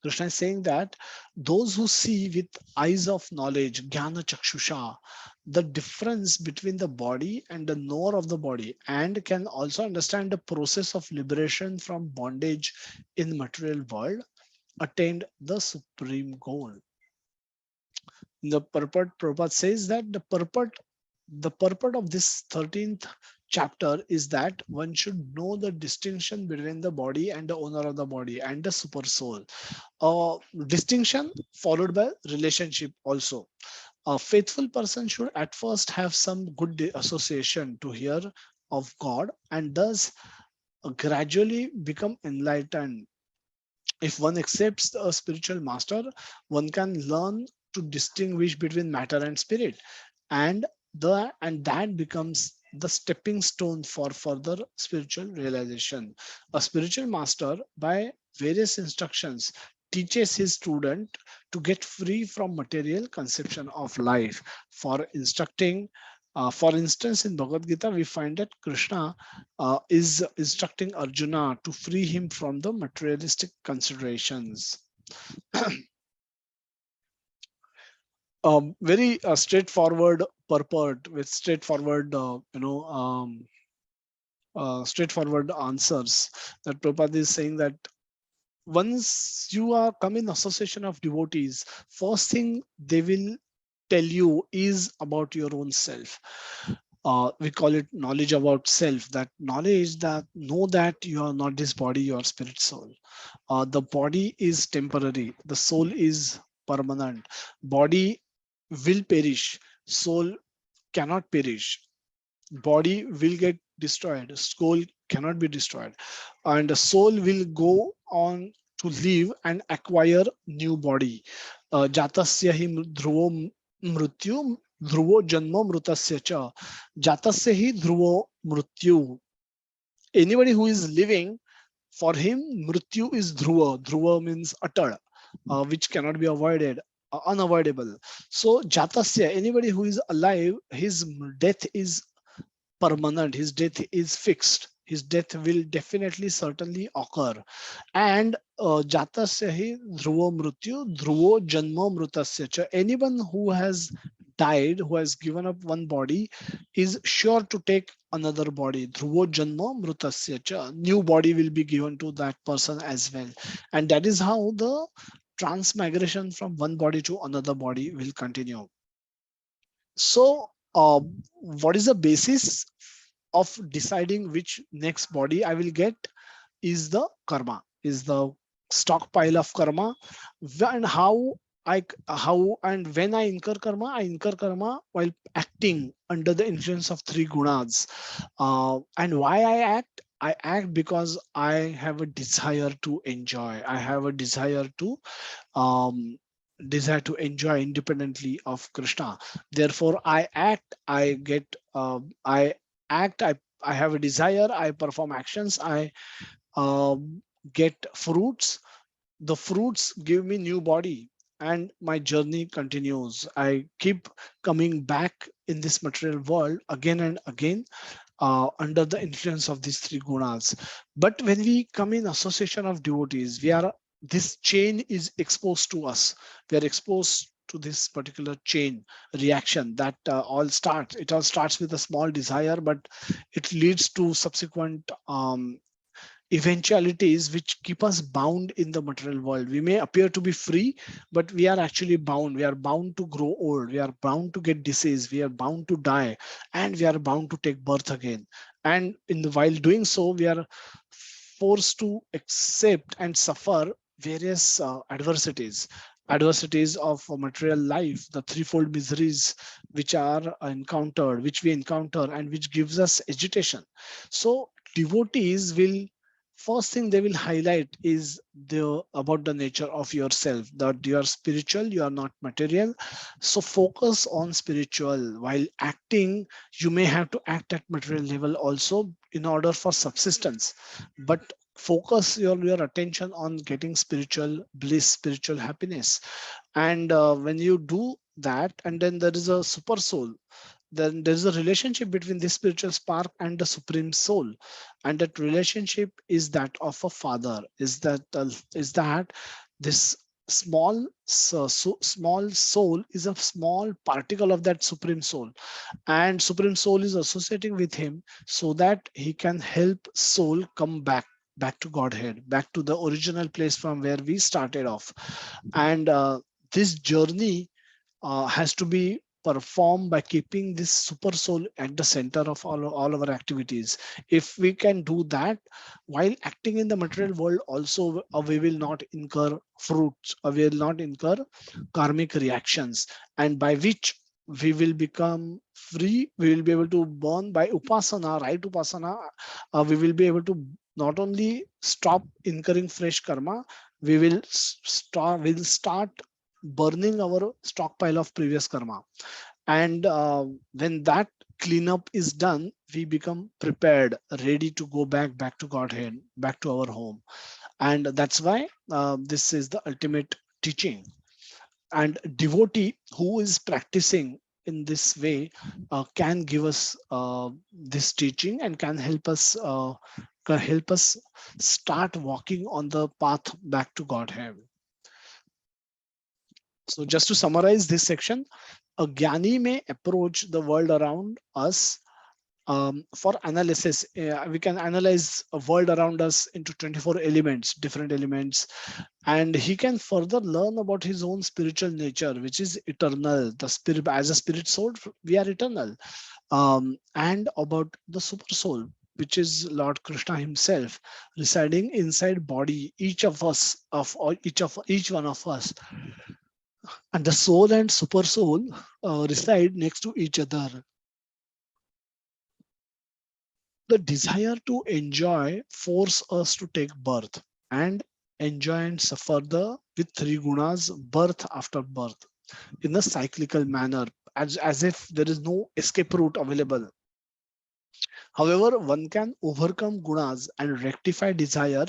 Krishna is saying that those who see with eyes of knowledge, jnana chakshusha, the difference between the body and the knower of the body, and can also understand the process of liberation from bondage in the material world, attained the supreme goal. The purport, Prabhupada says that the purport of this 13th chapter is that one should know the distinction between the body and the owner of the body and the super soul. Distinction followed by relationship also. A faithful person should at first have some good association to hear of God, and thus gradually become enlightened. If one accepts a spiritual master, one can learn to distinguish between matter and spirit, and that becomes the stepping stone for further spiritual realization. A spiritual master, by various instructions, teaches his student to get free from material conception of life. For instructing, for instance, in Bhagavad Gita, we find that Krishna is instructing Arjuna to free him from the materialistic considerations. Very straightforward purport with straightforward, straightforward answers, that Prabhupada is saying that once you are come in association of devotees, first thing they will tell you is about your own self. We call it knowledge about self, that knowledge that know that you are not this body, you are spirit soul. The body is temporary, the soul is permanent. Body will perish, soul cannot perish. Body will get destroyed, soul cannot be destroyed, and the soul will go on to live and acquire new body. Jatasya hi dhruvo mrityu dhruvo janma mrutasya cha. Jatasya hi dhruvo mrityu. Anybody who is living, for him mrityu is dhruva. Dhruva means atal, which cannot be avoided, unavoidable. So jatasya, anybody who is alive, his death is permanent, his death is fixed, his death will definitely certainly occur. And jatasya hi dhruvo mrityu dhruvo janma mrutasya cha. Anyone who has died, who has given up one body, is sure to take another body. Dhruvo janma mrutasya cha, new body will be given to that person as well. And that is how the transmigration from one body to another body will continue. So what is the basis of deciding which next body I will get is the karma, is the stockpile of karma. And how and when I incur karma while acting under the influence of three gunas. And why I act because I have a desire to enjoy. I have a um, desire to enjoy independently of Krishna. Therefore, I act. I get. I act. I have a desire. I perform actions. I get fruits. The fruits give me new body, and my journey continues. I keep coming back in this material world again and again, under the influence of these three gunas. But when we come in association of devotees, we are, this chain is exposed to us. We are exposed to this particular chain reaction that it all starts with a small desire, but it leads to subsequent eventualities which keep us bound in the material world. We may appear to be free, but we are actually bound. We are bound to grow old. We are bound to get disease. We are bound to die, and we are bound to take birth again. And while doing so, we are forced to accept and suffer various adversities of material life, the threefold miseries which we encounter, and which gives us agitation. So devotees will, first thing they will highlight is the about the nature of yourself, that you are spiritual, you are not material. So focus on spiritual. While acting, you may have to act at material level also in order for subsistence, but focus your attention on getting spiritual bliss, spiritual happiness. And when you do that, and then there is a super soul, then there's a relationship between this spiritual spark and the supreme soul. And that relationship is that of a father, is that this small soul is a small particle of that supreme soul, and supreme soul is associating with him so that he can help soul come back to godhead, back to the original place from where we started off. And this journey has to be performed by keeping this super soul at the center of all our activities. If we can do that while acting in the material world also, we will not incur fruits, or we will not incur karmic reactions, and by which we will become free. We will be able to burn by upasana, right? Upasana, we will be able to not only stop incurring fresh karma, we will start burning our stockpile of previous karma. And when that cleanup is done, we become prepared, ready to go back to godhead, back to our home. And that's why this is the ultimate teaching. And devotee who is practicing in this way can give us this teaching, and can help us start walking on the path back to godhead. So just to summarize this section, a Gyani may approach the world around us for analysis. We can analyze a world around us into 24 elements, different elements, and he can further learn about his own spiritual nature, which is eternal. The spirit, as a spirit soul, we are eternal, and about the super soul, which is Lord Krishna himself, residing inside body, each of us, each one of us. And the soul and super soul reside next to each other. The desire to enjoy force us to take birth and enjoy and suffer the with three gunas, birth after birth, in a cyclical manner, as if there is no escape route available. However, one can overcome gunas and rectify desire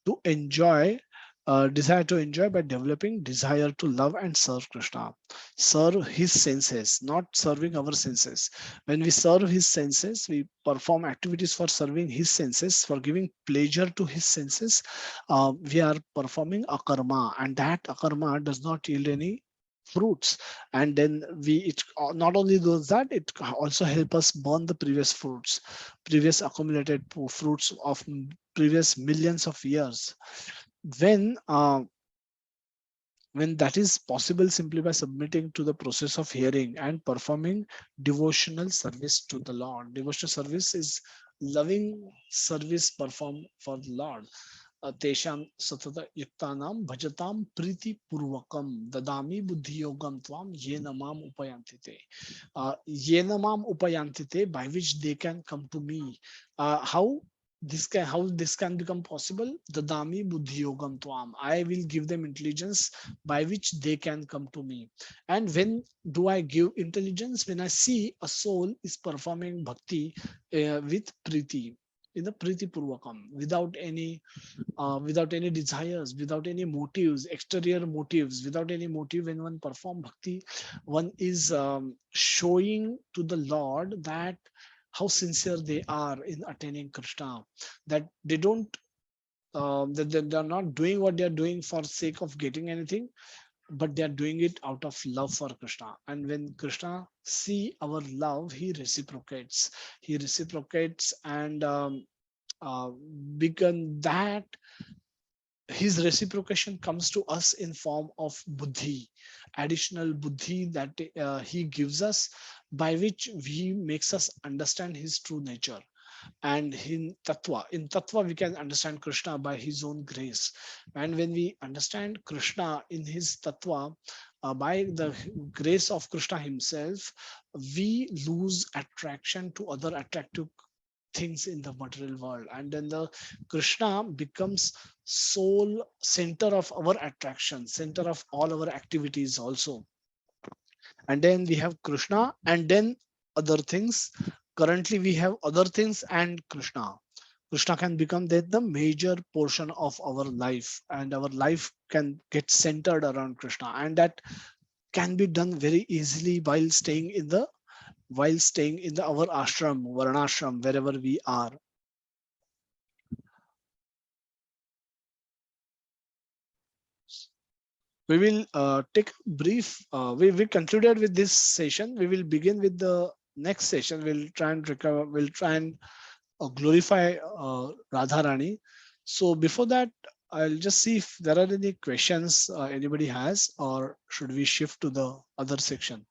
to enjoy by developing desire to love and serve Krishna. Serve his senses, not serving our senses. When we serve his senses, we perform activities for serving his senses, for giving pleasure to his senses. We are performing akarma, and that akarma does not yield any fruits. And then it not only does that, it also help us burn the previous fruits, previous accumulated fruits of previous millions of years. When when that is possible simply by submitting to the process of hearing and performing devotional service to the Lord. Devotional service is loving service performed for the Lord. तेषां सतत युक्तानां भजतां प्रीति पूर्वकम ददामि बुद्धि योगम त्वाम येन माम upayanti te. Yena mam upayanti te, by which they can come to me. How this can become possible? Dadami buddhi yogam tvam. I will give them intelligence by which they can come to me. And when do I give intelligence? When I see a soul is performing bhakti with priti, in the priti purvakam, without any desires, without any motives, exterior motives, without any motive. When one perform bhakti, one is showing to the Lord that how sincere they are in attaining Krishna, that they don't that they're not doing what they're doing for sake of getting anything, but they're doing it out of love for Krishna. And when Krishna see our love, he reciprocates and become that his reciprocation comes to us in form of buddhi, additional buddhi that he gives us, by which he makes us understand his true nature. And in tattva we can understand Krishna by his own grace. And when we understand Krishna in his tattva, by the grace of Krishna himself, we lose attraction to other attractive things in the material world, and then the Krishna becomes sole center of our attraction, center of all our activities also. And then we have Krishna and then other things. Currently we have other things and Krishna can become then the major portion of our life, and our life can get centered around Krishna, and that can be done very easily while staying in the our ashram, varnashram, wherever we are. We will take a brief. We concluded with this session. We will begin with the next session. We'll try and recover. We'll try and glorify Radharani. So before that, I'll just see if there are any questions anybody has, or should we shift to the other section?